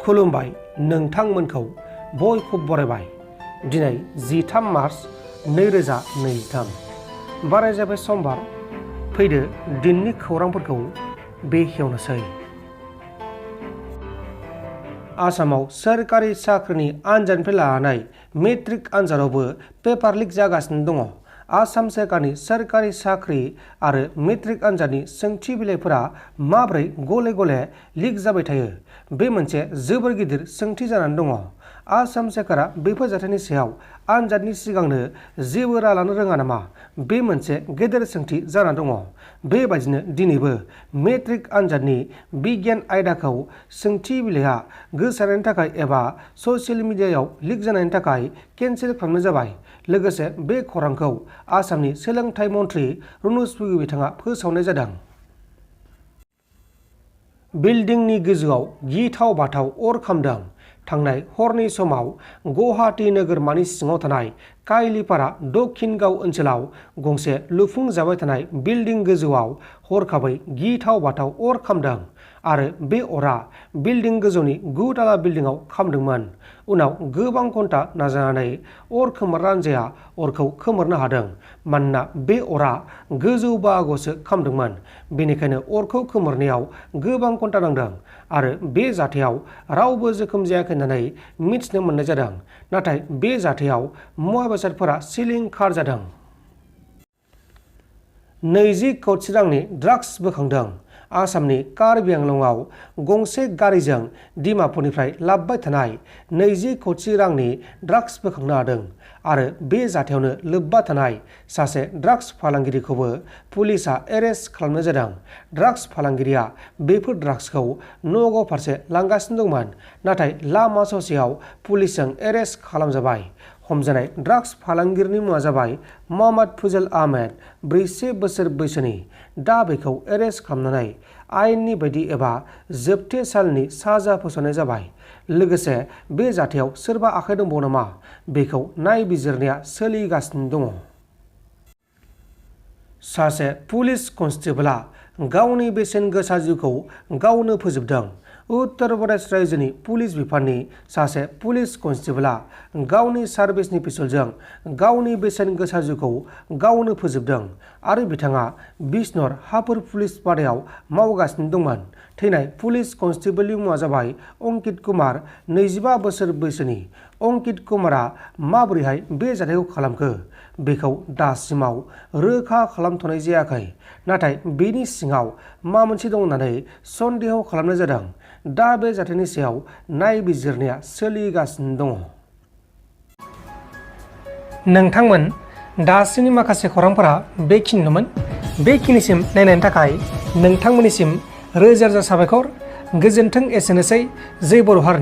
खुलुमबाय नोंथांमोनखौ बयखौबो बरायबाय। दिनै 13 मार्च 2023 बाराय जाबाय समबार। फैदो दिननि खौरांफोरखौ बेखेवनोसै। आसामाव सोरखारि साख्रिनि आनजादनिफ्राय लानानै मेट्रिक आनजादावबो पेपार लिक जागासिनो दङ। आसाम सोरखारनि सोरखारि साख्रि आरो मेट्रिक आनजादनि सोंथि बिलाइफोरा माबोरै गले गले लिक जाबाय थायो, बे मोनसे जोबोर गिदिर सोंथि जानानै दङ। आसाम सोरखारा बेफोर जाथायनि सायाव आनजादनि सिगांनो जेबो राहा लानो रोङा नामा, बे मोनसे गेदेर सोंथि जानानै दङ। बेबायदिनो दिनैबो मेट्रिक आनजादनि बिगियान आयदाखौ सोंथि बिलाइआ गोसारनायनि थाखाय एबा ससियेल मिडियायाव लिक जानायनि थाखाय केन्सेल खालामनाय जाबाय। लोगोसे बे खौरांखौ आसामनि सोलोंथाइ मन्थ्रि रुनुज बिथाङा फोसावनाय जादों। बिल्डिंनि गोजौआव गिथाव बाथाव अर खामदों। थांनाय हरनि समाव गुवाहाटी नोगोरमानि सिङाव थानाय काइलिपारा दक्षिण गाव ओनसोलाव गंसे लुफुंजाबाय थानाय बिल्डिं गोजौआव हरखाबै गिथाव बाथाव अर खामदों आरो बे अरा बिल्डिं गोजौनि 9 ताला बिल्डिंआव खामदोंमोन। उनाव गोबां घन्टा नाजानानै अर खोमोरग्रा हानजाया अरखौ खोमोरनो हादों, मानोना बे अरा गोजौ बाहागोआवसो खामदोंमोन। बेनिखायनो अरखौ खोमोरनायाव गोबां घन्टा नांदों आरो बे जाथायाव रावबो जोखोम जायाखै होननानै मिथिनो मोननाय जादों। नाथाय बे जाथायाव मुवा बेसादफोरा सिलिंखार जादों। 20 कोटी रांनि ड्राग्स बोखांदों। आसामनि कार्बि आंलंआव गंसे गारिजों डिमापुरनिफ्राय लाबोबाय थानाय 20 कोटी रांनि ड्राग्स बोखांनो हादों आरो बे जाथायावनो लोब्बा थानाय सासे ड्राग्स फालांगिरिखौबो पुलिसआ एरेस्ट खालामनाय जादों। ड्राग्स फालांगिरिया बेफोर ड्राग्सखौ नगाव फारसे लांगासिनो दंमोन, नाथाय लामा ससेयाव पुलिसजों एरेस्ट खालामजाबाय। हमजानाय ड्राग्स फालांगिरिनि मुङा जाबाय मोहम्मद फुजल आहमेद, 43 बोसोर बैसोनि। दा बेखौ एरेस्ट खालामनानै आयेननि बायदि एबा जोबथेसालिनि साजा फोसावनाय जाबाय। लोगोसे बे जाथायाव सोरबा आखाइ दंबावो नामा, बेखौ नायबिजिरनाया सोलिगासिनो दङ। सासे पुलिस कनस्टेबलआ गावनि बेसेन गोसा जिउखौ गावनो फोजोबदों। उत्तर प्रदेश रायजोनि पुलिस बिफाननि सासे पुलिस कनस्टेबलआ गावनि सार्भिसनि पिस्तलजों गावनि बेसेन गोसा जिउखौ गावनो फोजोबदों आरो बिथाङा बिजनौर हापुर पुलिस पारायाव मावगासिनो दंमोन। थैनाय पुलिस कनस्टेबलनि मुङा जाबाय अंकित कुमार, 25 बोसोर बैसोनि। अंकित कुमारआ माबोरैहाय बे जाथायखौ खालामखो, बेखौ दासिमाव रोखा खालामथ'नाय जायाखै, नाथाय बेनि सिङाव माबा मोनसे दं होननानै सन्देह खालामनाय जादों। दा बे जाथायनि सायाव नायबिजिरनाया सोलिगासिनो दङ। नोंथांमोन दासिमनि माखासे खौरांफोरा बेखिनिनोमोन। बेखिनिसिम नायनायनि थाखाय नोंथांमोननिसिम रोजा रोजा साबायखर। गोजोन्थों। एसेनोसै। जै बर' हारिनि।